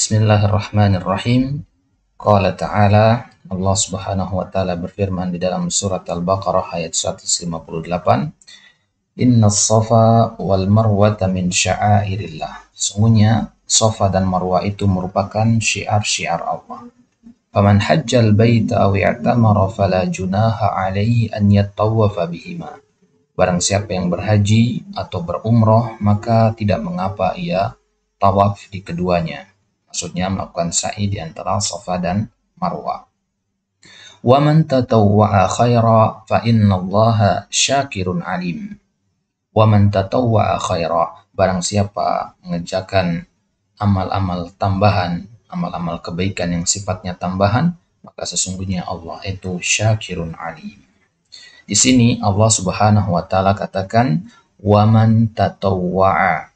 Bismillahirrahmanirrahim. Qala ta'ala, Allah Subhanahu wa taala berfirman di dalam surat Al-Baqarah ayat 158, Innas safa wal marwata min sya'airillah. Sungguhnya Safa dan Marwah itu merupakan syiar-syiar Allah. Faman hajjal baita aw i'tamara fala junaha alaihi an yattawafa bihima. Barang siapa yang berhaji atau berumrah, maka tidak mengapa ia tawaf di keduanya. Maksudnya melakukan sa'i di antara Safa dan Marwah. Wa man tatawwa'a khaira fa innallaha syakirun alim. Wa man tatawwa'a khaira, barang siapa mengerjakan amal-amal tambahan, amal-amal kebaikan yang sifatnya tambahan, maka sesungguhnya Allah itu syakirun alim. Di sini Allah Subhanahu wa taala katakan wa man tatawwa'a.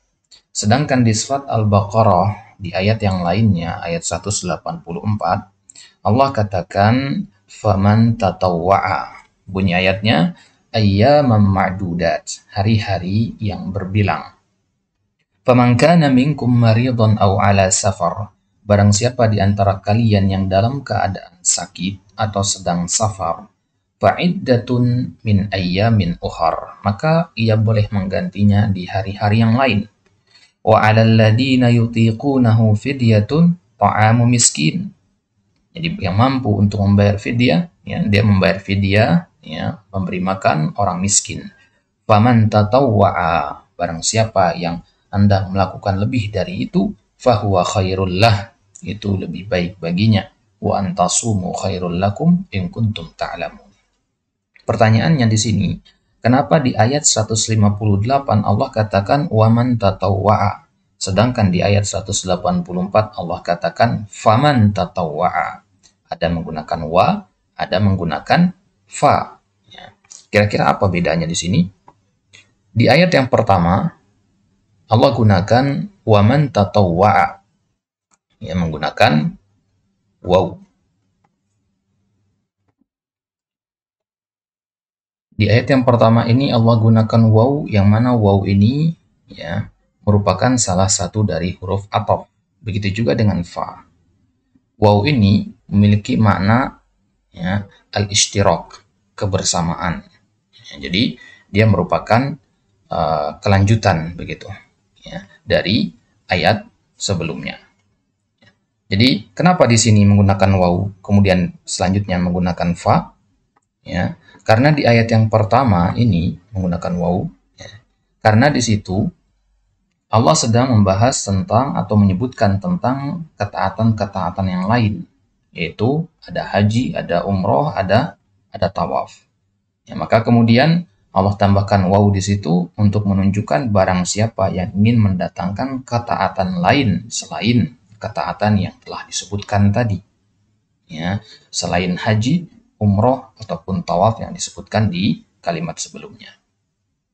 Sedangkan di surat Al-Baqarah di ayat yang lainnya, ayat 184, Allah katakan faman tatawwa'a. Bunyi ayatnya ayyaman ma'dudat, hari-hari yang berbilang. Faman kana minkum maridhan aw ala safar, barang siapa di antara kalian yang dalam keadaan sakit atau sedang safar, fa'iddatun min ayyamin ukhar, maka ia boleh menggantinya di hari-hari yang lain. Wa 'alal ladina yutiqunahu fidyatun ta'amu miskin. Jadi yang mampu untuk membayar fidyah, ya, dia membayar fidyah, ya, memberi makan orang miskin. Faman tatawwa'a, barang siapa yang hendak melakukan lebih dari itu, fahuwa khairul lah, itu lebih baik baginya. Wa antasumu khairul lakum in kuntum ta'lamun. Pertanyaannya di sini, kenapa di ayat 158 Allah katakan waman tatawwa'a, sedangkan di ayat 184 Allah katakan faman tatawwa'a. Ada menggunakan wa, ada menggunakan fa. Ya. Kira-kira apa bedanya di sini? Di ayat yang pertama Allah gunakan waman tatawwa'a, ya, menggunakan waw. Di ayat yang pertama ini Allah gunakan waw, yang mana waw ini, ya, merupakan salah satu dari huruf ataf. Begitu juga dengan fa. Waw ini memiliki makna, ya, al-ishtirak, kebersamaan. Ya, jadi dia merupakan kelanjutan begitu, ya, dari ayat sebelumnya. Jadi kenapa di sini menggunakan waw, kemudian selanjutnya menggunakan fa? Ya, karena di ayat yang pertama ini menggunakan waw, ya, karena di situ Allah sedang membahas tentang atau menyebutkan tentang ketaatan-ketaatan yang lain, yaitu ada haji, ada umroh, ada tawaf. Ya, maka kemudian Allah tambahkan waw di situ untuk menunjukkan barang siapa yang ingin mendatangkan ketaatan lain selain ketaatan yang telah disebutkan tadi, ya, selain haji, umroh ataupun tawaf yang disebutkan di kalimat sebelumnya.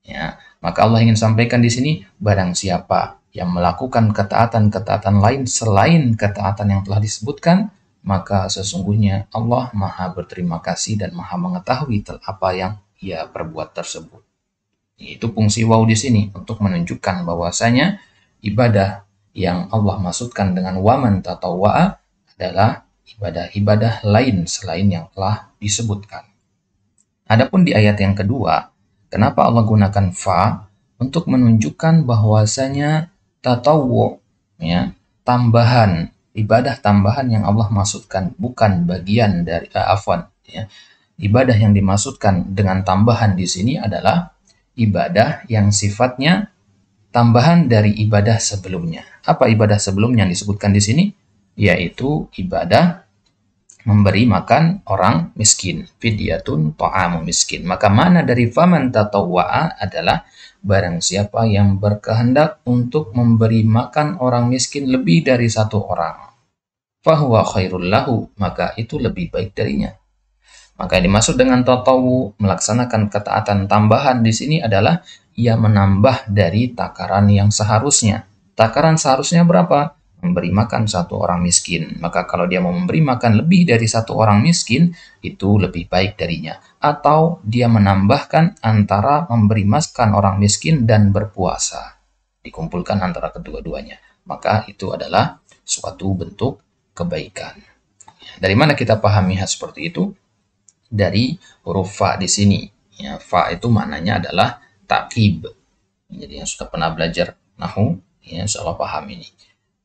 Ya, maka Allah ingin sampaikan di sini barang siapa yang melakukan ketaatan-ketaatan lain selain ketaatan yang telah disebutkan, maka sesungguhnya Allah Maha berterima kasih dan Maha mengetahui apa yang ia perbuat tersebut. Itu fungsi waw di sini untuk menunjukkan bahwasanya ibadah yang Allah maksudkan dengan waman tatawwa'a adalah ibadah-ibadah lain selain yang telah disebutkan. Adapun di ayat yang kedua, kenapa Allah gunakan fa? Untuk menunjukkan bahwasanya tatawwu', ya, tambahan, ibadah tambahan yang Allah maksudkan bukan bagian dari ya. Ibadah yang dimaksudkan dengan tambahan di sini adalah ibadah yang sifatnya tambahan dari ibadah sebelumnya. Apa ibadah sebelumnya yang disebutkan di sini? Yaitu ibadah memberi makan orang miskin. Fidyatun ta'amu miskin. Maka mana dari faman tatawwa'a adalah barang siapa yang berkehendak untuk memberi makan orang miskin lebih dari satu orang. Fahuwa khairul lahu, maka itu lebih baik darinya. Maka yang dimaksud dengan tatawwu, melaksanakan ketaatan tambahan di sini adalah ia menambah dari takaran yang seharusnya. Takaran seharusnya berapa? Memberi makan satu orang miskin. Maka kalau dia mau memberi makan lebih dari satu orang miskin, itu lebih baik darinya. Atau dia menambahkan antara memberi makan orang miskin dan berpuasa. Dikumpulkan antara kedua-duanya. Maka itu adalah suatu bentuk kebaikan. Dari mana kita pahami hal seperti itu? Dari huruf fa di sini. Ya, fa itu maknanya adalah takib. Jadi yang sudah pernah belajar nahu, ya insyaallah paham ini.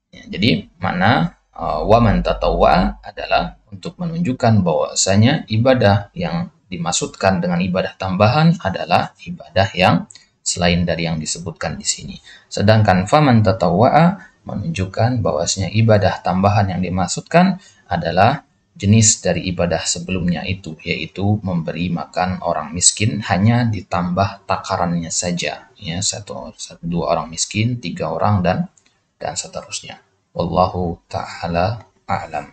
Ya, jadi mana wa man tatawwa adalah untuk menunjukkan bahwasanya ibadah yang dimaksudkan dengan ibadah tambahan adalah ibadah yang selain dari yang disebutkan di sini. Sedangkan faman tatawwa menunjukkan bahwasanya ibadah tambahan yang dimaksudkan adalah jenis dari ibadah sebelumnya itu, yaitu memberi makan orang miskin hanya ditambah takarannya saja, ya dua orang miskin, 3 orang dan seterusnya. Wallahu ta'ala a'lam.